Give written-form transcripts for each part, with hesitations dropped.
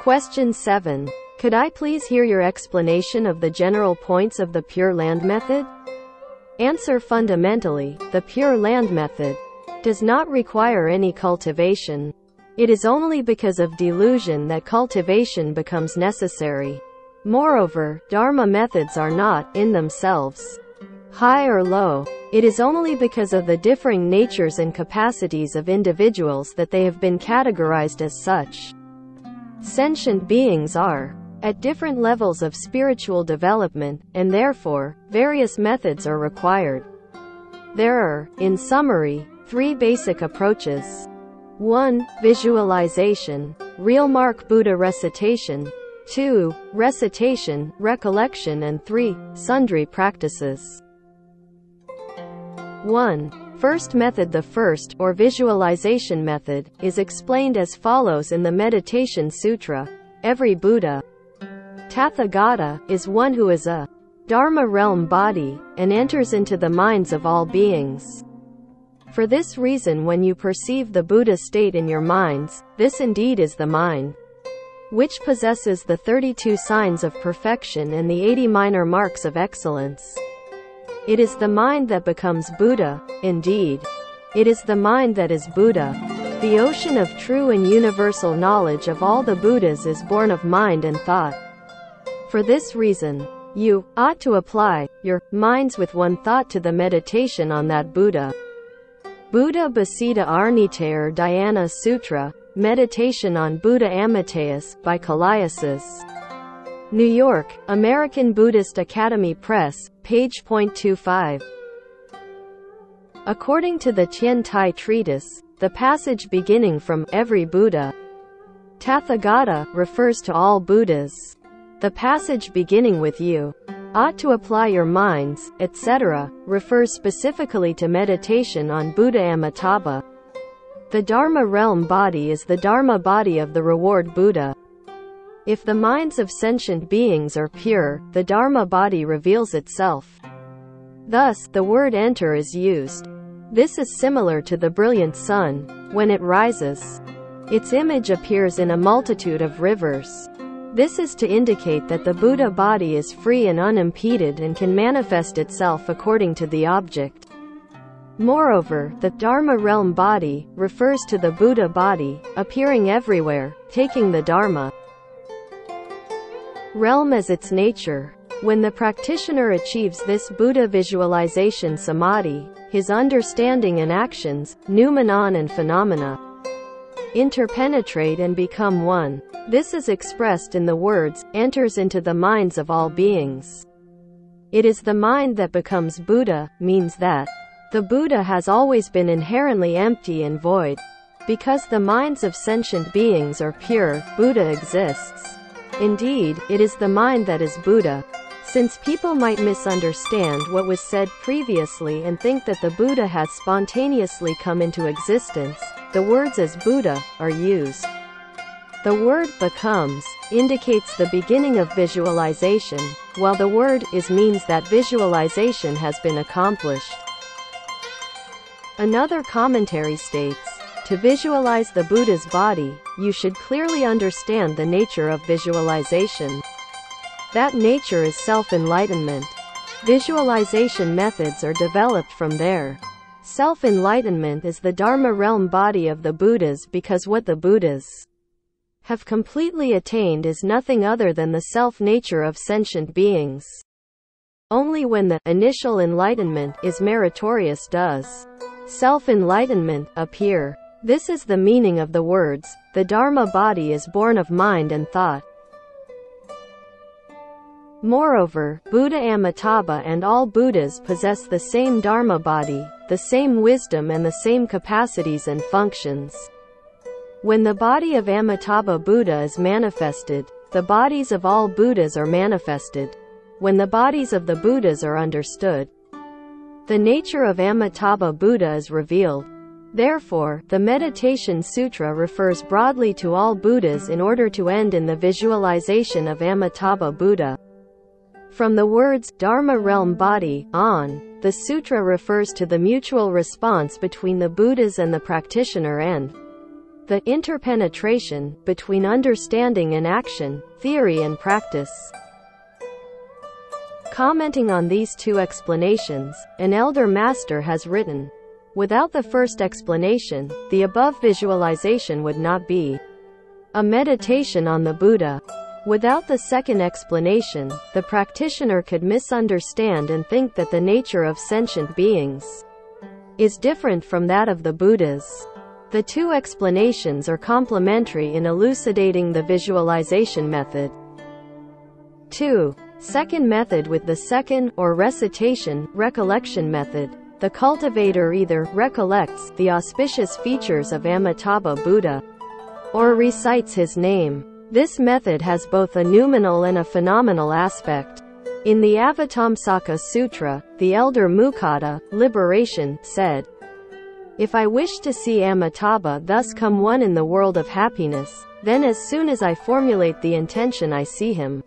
Question 7. Could I please hear your explanation of the general points of the Pure Land method? Answer. Fundamentally, the Pure Land method does not require any cultivation. It is only because of delusion that cultivation becomes necessary. Moreover, Dharma methods are not, in themselves, high or low. It is only because of the differing natures and capacities of individuals that they have been categorized as such. Sentient beings are at different levels of spiritual development, and therefore, various methods are required. There are, in summary, 3 basic approaches. 1. Visualization, real mark Buddha recitation. 2. Recitation, recollection, and 3. Sundry practices. 1. First method. The first, or visualization method, is explained as follows in the Meditation Sutra. Every Buddha, Tathagata, is one who is a Dharma realm body, and enters into the minds of all beings. For this reason, when you perceive the Buddha state in your minds, this indeed is the mind, which possesses the 32 signs of perfection and the 80 minor marks of excellence. It is the mind that becomes Buddha. Indeed, it is the mind that is Buddha. The ocean of true and universal knowledge of all the Buddhas is born of mind and thought. For this reason, you ought to apply your minds with one thought to the meditation on that Buddha. Buddha Basiddha Arnitayur Dhyana Sutra, Meditation on Buddha Amitayus, by Kalliasis. New York, American Buddhist Academy Press, page .25. According to the Tien Tai Treatise, the passage beginning from every Buddha, Tathagata, refers to all Buddhas. The passage beginning with you ought to apply your minds, etc., refers specifically to meditation on Buddha Amitabha. The Dharma realm body is the Dharma body of the reward Buddha. If the minds of sentient beings are pure, the Dharma body reveals itself. Thus, the word enter is used. This is similar to the brilliant sun. When it rises, its image appears in a multitude of rivers. This is to indicate that the Buddha body is free and unimpeded and can manifest itself according to the object. Moreover, the Dharma realm body refers to the Buddha body, appearing everywhere, taking the Dharma realm as its nature. When the practitioner achieves this Buddha visualization samadhi, his understanding and actions, noumenon and phenomena, interpenetrate and become one. This is expressed in the words, enters into the minds of all beings. It is the mind that becomes Buddha, means that the Buddha has always been inherently empty and void. Because the minds of sentient beings are pure, Buddha exists. Indeed, it is the mind that is Buddha. Since people might misunderstand what was said previously and think that the Buddha has spontaneously come into existence, the words as Buddha are used. The word becomes indicates the beginning of visualization, while the word is means that visualization has been accomplished. Another commentary states, to visualize the Buddha's body, you should clearly understand the nature of visualization. That nature is self-enlightenment. Visualization methods are developed from there. Self-enlightenment is the Dharma realm body of the Buddhas because what the Buddhas have completely attained is nothing other than the self-nature of sentient beings. Only when the initial enlightenment is meritorious does self-enlightenment appear. This is the meaning of the words, the Dharma body is born of mind and thought. Moreover, Buddha Amitabha and all Buddhas possess the same Dharma body, the same wisdom and the same capacities and functions. When the body of Amitabha Buddha is manifested, the bodies of all Buddhas are manifested. When the bodies of the Buddhas are understood, the nature of Amitabha Buddha is revealed. Therefore, the Meditation Sutra refers broadly to all Buddhas in order to end in the visualization of Amitabha Buddha. From the words, Dharma realm body, on, the sutra refers to the mutual response between the Buddhas and the practitioner and the interpenetration between understanding and action, theory and practice. Commenting on these two explanations, an elder master has written, "Without the first explanation, the above visualization would not be a meditation on the Buddha. Without the second explanation, the practitioner could misunderstand and think that the nature of sentient beings is different from that of the Buddhas." The two explanations are complementary in elucidating the visualization method. 2. Second method. With the second, or recitation, recollection method, the cultivator either recollects the auspicious features of Amitabha Buddha or recites his name. This method has both a noumenal and a phenomenal aspect. In the Avatamsaka Sutra, the elder Mukkata, Liberation, said, "If I wish to see Amitabha thus come one in the world of happiness, then as soon as I formulate the intention I see him.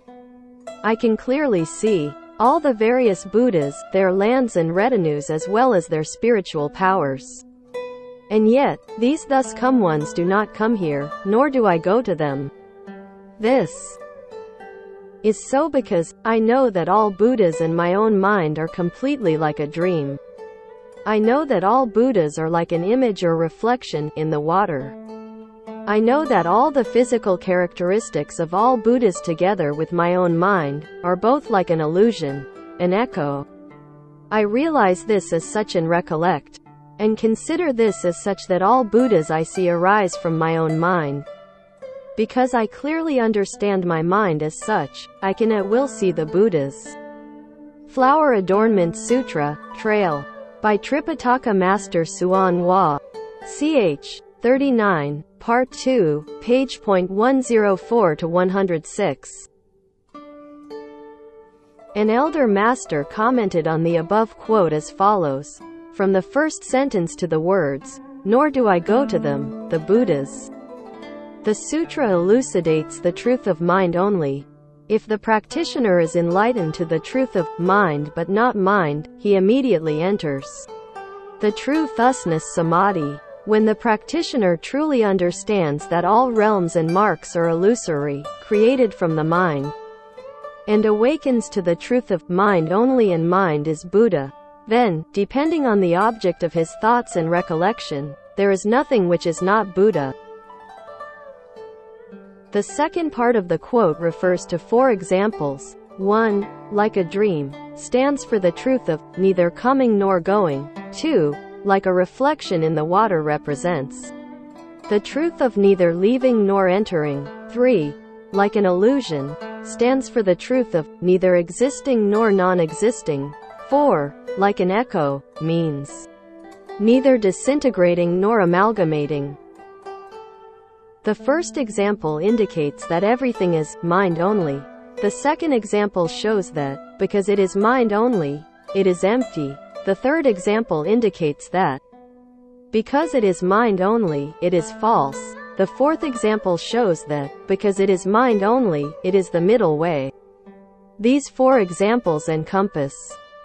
I can clearly see all the various Buddhas, their lands and retinues as well as their spiritual powers. And yet, these thus come ones do not come here, nor do I go to them. This is so because I know that all Buddhas and my own mind are completely like a dream. I know that all Buddhas are like an image or reflection in the water. I know that all the physical characteristics of all Buddhas together with my own mind are both like an illusion, an echo. I realize this as such and recollect, and consider this as such that all Buddhas I see arise from my own mind. Because I clearly understand my mind as such, I can at will see the Buddhas." Flower Adornment Sutra, Trail. By Tripitaka Master Suan Hua. Ch. 39, Part 2, page .104 to 106. An elder master commented on the above quote as follows. From the first sentence to the words, "Nor do I go to them, the Buddhas." The sutra elucidates the truth of mind only. If the practitioner is enlightened to the truth of mind but not mind, he immediately enters the true thusness samadhi. When the practitioner truly understands that all realms and marks are illusory, created from the mind, and awakens to the truth of mind only and mind is Buddha, then, depending on the object of his thoughts and recollection, there is nothing which is not Buddha. The second part of the quote refers to 4 examples. 1. Like a dream, stands for the truth of neither coming nor going. 2. Like a reflection in the water represents the truth of neither leaving nor entering. 3. Like an illusion, stands for the truth of neither existing nor non-existing. 4. Like an echo, means neither disintegrating nor amalgamating. The first example indicates that everything is mind only. The second example shows that, because it is mind only, it is empty. The third example indicates that, because it is mind only, it is false. The fourth example shows that, because it is mind only, it is the middle way. These 4 examples encompass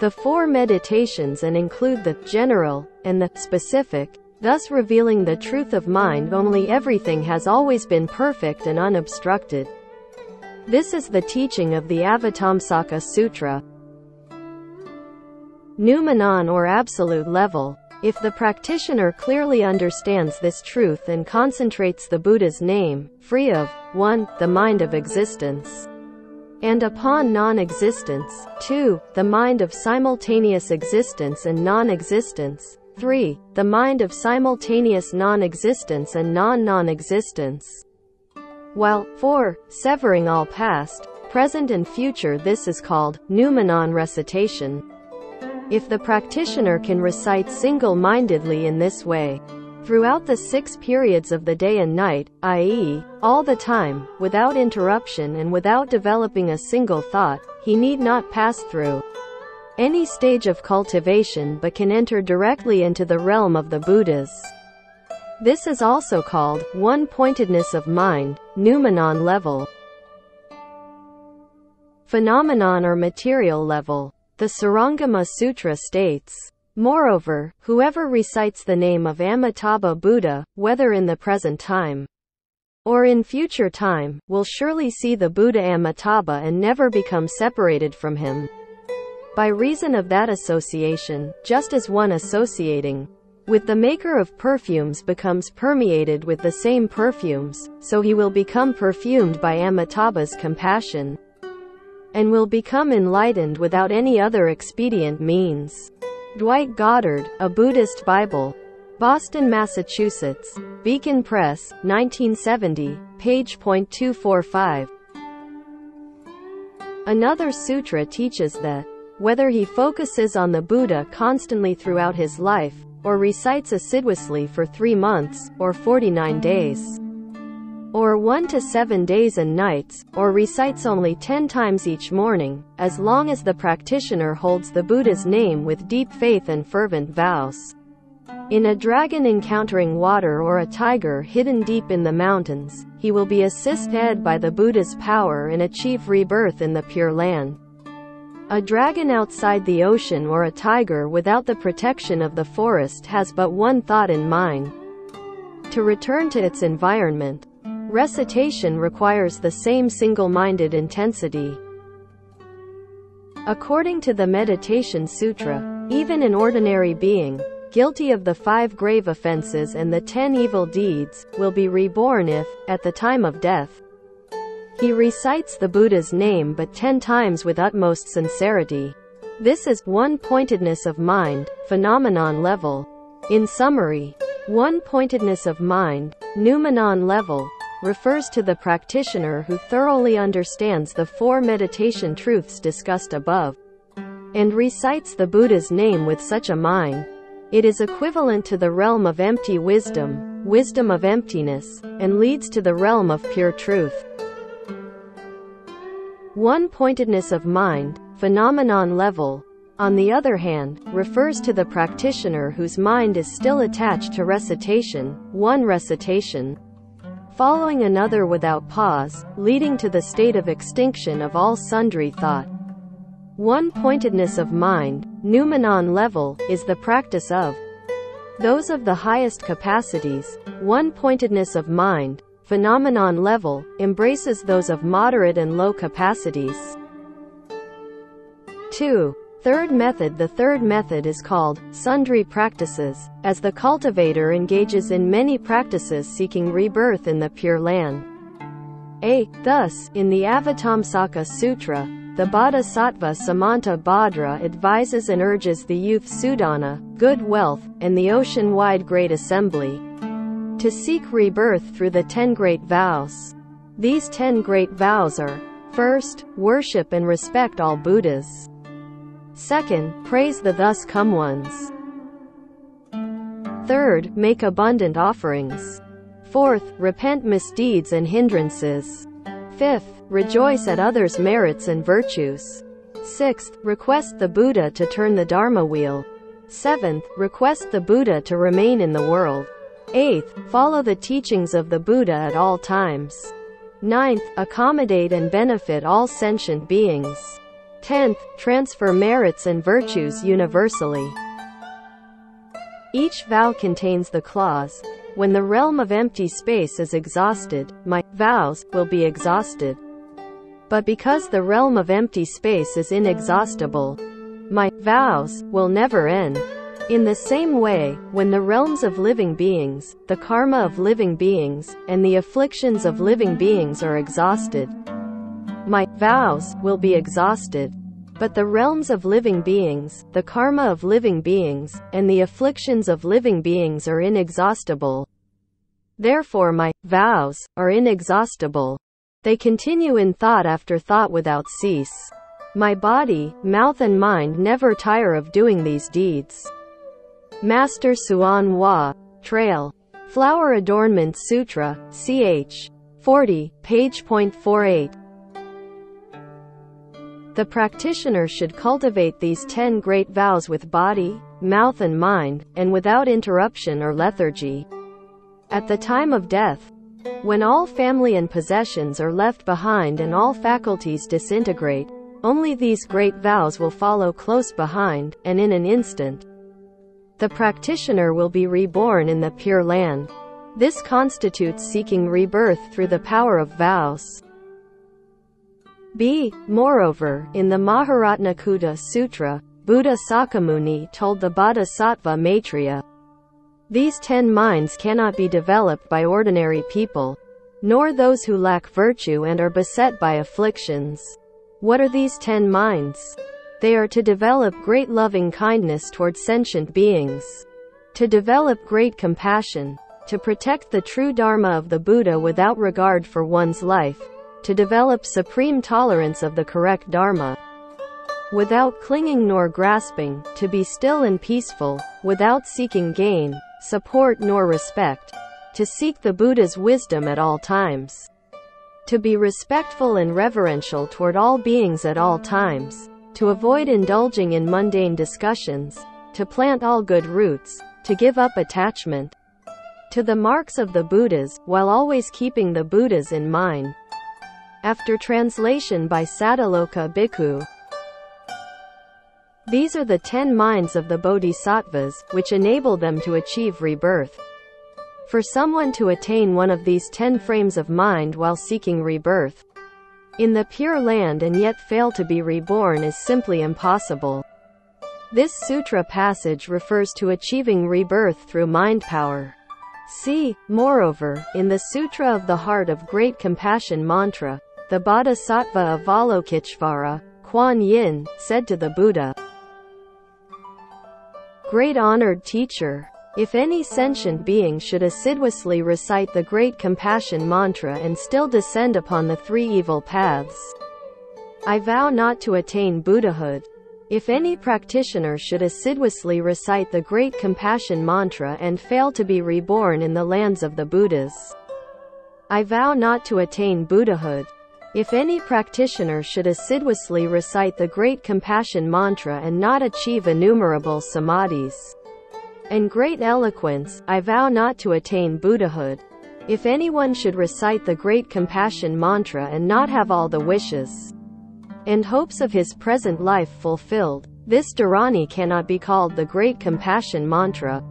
the 4 meditations and include the general and the specific, thus revealing the truth of mind only. Everything has always been perfect and unobstructed. This is the teaching of the Avatamsaka Sutra. Noumenon or absolute level. If the practitioner clearly understands this truth and concentrates the Buddha's name, free of 1. The mind of existence, and upon non-existence. 2. The mind of simultaneous existence and non-existence. 3. The mind of simultaneous non-existence and non-non-existence. While 4. Severing all past, present and future. This is called noumenon recitation. If the practitioner can recite single-mindedly in this way, throughout the 6 periods of the day and night, i.e., all the time, without interruption and without developing a single thought, he need not pass through any stage of cultivation but can enter directly into the realm of the Buddhas. This is also called one-pointedness of mind, noumenon level. Phenomenon or material level. The Sarangama Sutra states, Moreover, whoever recites the name of Amitabha Buddha, whether in the present time or in future time, will surely see the Buddha Amitabha and never become separated from him. By reason of that association, just as one associating with the maker of perfumes becomes permeated with the same perfumes, so he will become perfumed by Amitabha's compassion, and will become enlightened without any other expedient means. Dwight Goddard, A Buddhist Bible. Boston, Massachusetts. Beacon Press, 1970, page .245. Another sutra teaches that, whether he focuses on the Buddha constantly throughout his life, or recites assiduously for 3 months, or 49 days, or 1 to 7 days and nights, or recites only 10 times each morning, as long as the practitioner holds the Buddha's name with deep faith and fervent vows. In a dragon encountering water or a tiger hidden deep in the mountains, he will be assisted by the Buddha's power and achieve rebirth in the Pure Land. A dragon outside the ocean or a tiger without the protection of the forest has but one thought in mind: to return to its environment. Recitation requires the same single-minded intensity. According to the Meditation Sutra, even an ordinary being, guilty of the 5 grave offenses and the 10 evil deeds, will be reborn if, at the time of death, he recites the Buddha's name but 10 times with utmost sincerity. This is one-pointedness of mind, phenomenon level. In summary, one-pointedness of mind, noumenon level, refers to the practitioner who thoroughly understands the 4 meditation truths discussed above, and recites the Buddha's name with such a mind. It is equivalent to the realm of empty wisdom, wisdom of emptiness, and leads to the realm of pure truth. One-pointedness of mind, phenomenon level, on the other hand, refers to the practitioner whose mind is still attached to recitation, one recitation following another without pause, leading to the state of extinction of all sundry thought. One-pointedness of mind, noumenon level, is the practice of those of the highest capacities. One-pointedness of mind, phenomenon level, embraces those of moderate and low capacities. 2. Third method. The third method is called sundry practices, as the cultivator engages in many practices seeking rebirth in the Pure Land. Thus, in the Avatamsaka Sutra, the Bodhisattva Samanta Bhadra advises and urges the youth Sudana, good wealth, and the ocean-wide Great Assembly to seek rebirth through the 10 great vows. These 10 great vows are: first, worship and respect all Buddhas; second, praise the thus come ones; third, make abundant offerings; fourth, repent misdeeds and hindrances; fifth, rejoice at others' merits and virtues; sixth, request the Buddha to turn the Dharma wheel; seventh, request the Buddha to remain in the world; eighth, follow the teachings of the Buddha at all times; ninth, accommodate and benefit all sentient beings; 10th, transfer merits and virtues universally. Each vow contains the clause, when the realm of empty space is exhausted, my vows will be exhausted. But because the realm of empty space is inexhaustible, my vows will never end. In the same way, when the realms of living beings, the karma of living beings, and the afflictions of living beings are exhausted, my vows will be exhausted. But the realms of living beings, the karma of living beings, and the afflictions of living beings are inexhaustible. Therefore my vows are inexhaustible. They continue in thought after thought without cease. My body, mouth and mind never tire of doing these deeds. Master Suan Hua, Trail. Flower Adornment Sutra, ch. 40, page .48. The practitioner should cultivate these 10 great vows with body, mouth and mind, and without interruption or lethargy. At the time of death, when all family and possessions are left behind and all faculties disintegrate, only these great vows will follow close behind, and in an instant, the practitioner will be reborn in the Pure Land. This constitutes seeking rebirth through the power of vows. b. Moreover, in the Maharatnakuta Sutra, Buddha Sakyamuni told the Bodhisattva Maitreya, "These 10 minds cannot be developed by ordinary people, nor those who lack virtue and are beset by afflictions." What are these 10 minds? They are to develop great loving kindness toward sentient beings, to develop great compassion, to protect the true Dharma of the Buddha without regard for one's life, to develop supreme tolerance of the correct Dharma, without clinging nor grasping, to be still and peaceful, without seeking gain, support nor respect, to seek the Buddha's wisdom at all times, to be respectful and reverential toward all beings at all times, to avoid indulging in mundane discussions, to plant all good roots, to give up attachment to the marks of the Buddhas, while always keeping the Buddhas in mind. After translation by Saddaloka Bhikkhu. These are the 10 minds of the Bodhisattvas, which enable them to achieve rebirth. For someone to attain one of these 10 frames of mind while seeking rebirth in the Pure Land and yet fail to be reborn is simply impossible. This sutra passage refers to achieving rebirth through mind power. See, moreover, in the Sutra of the Heart of Great Compassion mantra, the Bodhisattva Avalokiteshvara, Kuan Yin, said to the Buddha, "Great honored teacher, if any sentient being should assiduously recite the Great Compassion mantra and still descend upon the 3 evil paths, I vow not to attain Buddhahood. If any practitioner should assiduously recite the Great Compassion mantra and fail to be reborn in the lands of the Buddhas, I vow not to attain Buddhahood. If any practitioner should assiduously recite the Great Compassion mantra and not achieve innumerable samadhis and great eloquence, I vow not to attain Buddhahood. If anyone should recite the Great Compassion mantra and not have all the wishes and hopes of his present life fulfilled, this dharani cannot be called the Great Compassion mantra.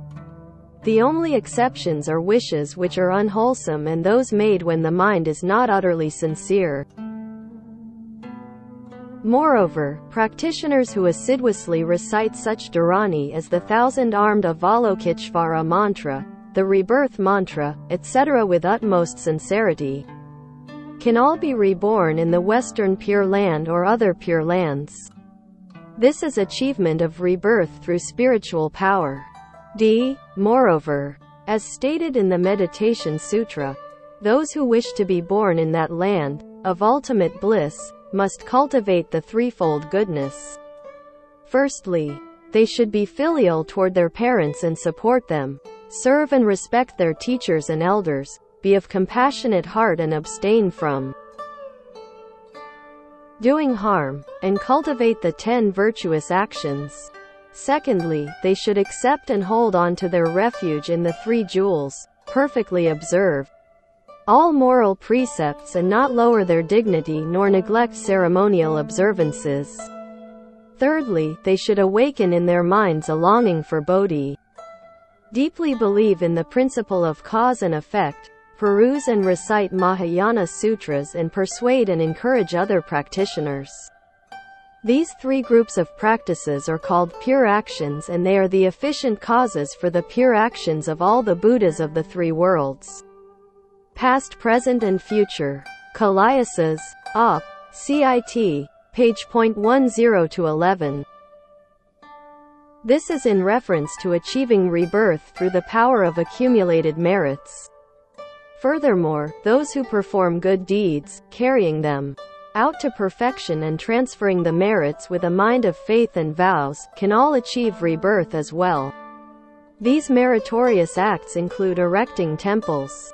The only exceptions are wishes which are unwholesome and those made when the mind is not utterly sincere. Moreover, practitioners who assiduously recite such dharani as the 1,000-armed Avalokiteshvara mantra, the rebirth mantra, etc. with utmost sincerity, can all be reborn in the Western Pure Land or other Pure Lands. This is achievement of rebirth through spiritual power. d. Moreover, as stated in the Meditation Sutra, those who wish to be born in that land of ultimate bliss must cultivate the threefold goodness. Firstly, they should be filial toward their parents and support them, serve and respect their teachers and elders, be of compassionate heart and abstain from doing harm, and cultivate the 10 virtuous actions. Secondly, they should accept and hold on to their refuge in the 3 jewels, perfectly observe all moral precepts and not lower their dignity nor neglect ceremonial observances. Thirdly, they should awaken in their minds a longing for Bodhi, deeply believe in the principle of cause and effect, peruse and recite Mahayana sutras and persuade and encourage other practitioners. These 3 groups of practices are called pure actions, and they are the efficient causes for the pure actions of all the Buddhas of the 3 worlds, past, present and future. Kalayasas, Op. Cit. Page .10-11. This is in reference to achieving rebirth through the power of accumulated merits. Furthermore, those who perform good deeds, carrying them out to perfection and transferring the merits with a mind of faith and vows, can all achieve rebirth as well. These meritorious acts include erecting temples,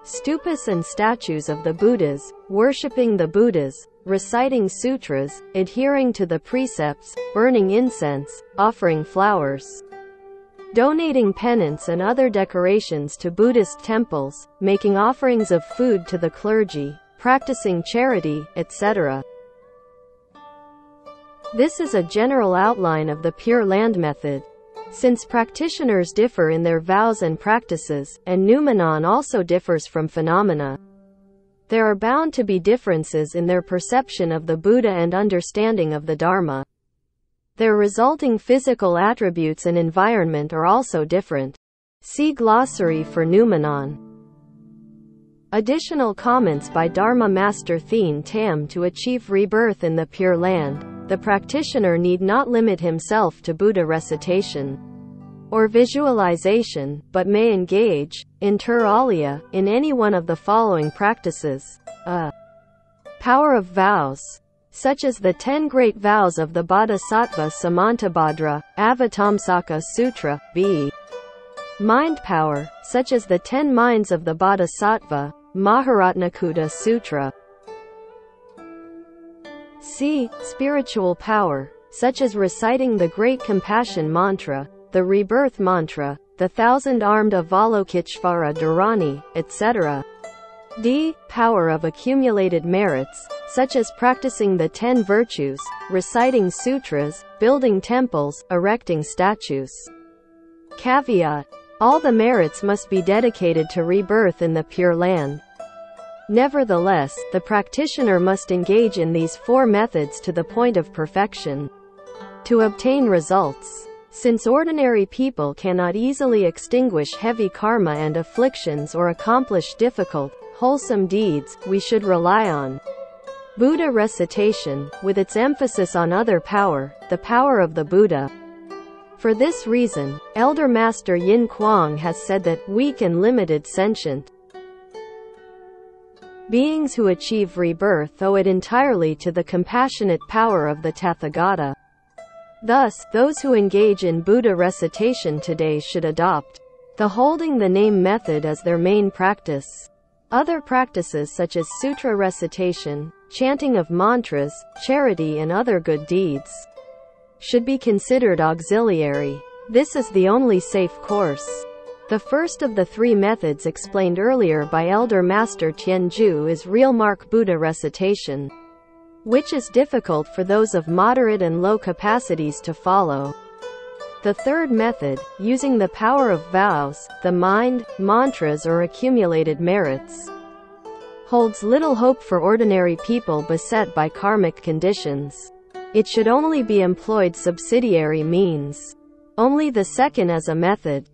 stupas and statues of the Buddhas, worshipping the Buddhas, reciting sutras, adhering to the precepts, burning incense, offering flowers, donating penance and other decorations to Buddhist temples, making offerings of food to the clergy, practicing charity, etc. This is a general outline of the Pure Land method. Since practitioners differ in their vows and practices, and noumenon also differs from phenomena, there are bound to be differences in their perception of the Buddha and understanding of the Dharma. Their resulting physical attributes and environment are also different. See glossary for noumenon. Additional comments by Dharma Master Thien Tam. To achieve rebirth in the Pure Land, the practitioner need not limit himself to Buddha recitation or visualization, but may engage, inter alia, in any one of the following practices. A. Power of vows, such as the 10 great vows of the Bodhisattva Samantabhadra, Avatamsaka Sutra. B. Mind power, such as the 10 minds of the Bodhisattva, Maharatnakuta Sutra. C. Spiritual power, such as reciting the Great Compassion Mantra, the Rebirth Mantra, the 1,000-armed Avalokiteshvara Dharani, etc. D. Power of accumulated merits, such as practicing the 10 virtues, reciting sutras, building temples, erecting statues. Caveat: all the merits must be dedicated to rebirth in the Pure Land. Nevertheless, the practitioner must engage in these 4 methods to the point of perfection to obtain results. Since ordinary people cannot easily extinguish heavy karma and afflictions or accomplish difficult, wholesome deeds, we should rely on Buddha recitation, with its emphasis on other power, the power of the Buddha. For this reason, Elder Master Yin Kuang has said that weak and limited sentient beings who achieve rebirth owe it entirely to the compassionate power of the Tathagata. Thus, those who engage in Buddha recitation today should adopt the holding the name method as their main practice. Other practices such as sutra recitation, chanting of mantras, charity and other good deeds should be considered auxiliary. This is the only safe course. The first of the 3 methods explained earlier by Elder Master Tianju is real mark Buddha recitation, which is difficult for those of moderate and low capacities to follow. The third method, using the power of vows, the mind, mantras or accumulated merits, holds little hope for ordinary people beset by karmic conditions. It should only be employed subsidiary means. Only the second as a method,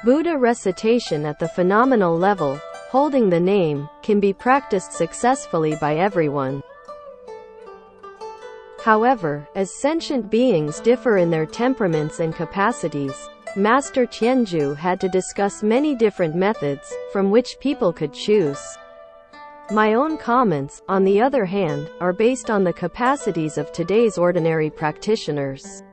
Buddha recitation at the phenomenal level, holding the name, can be practiced successfully by everyone. However, as sentient beings differ in their temperaments and capacities, Master Tianju had to discuss many different methods, from which people could choose. My own comments, on the other hand, are based on the capacities of today's ordinary practitioners.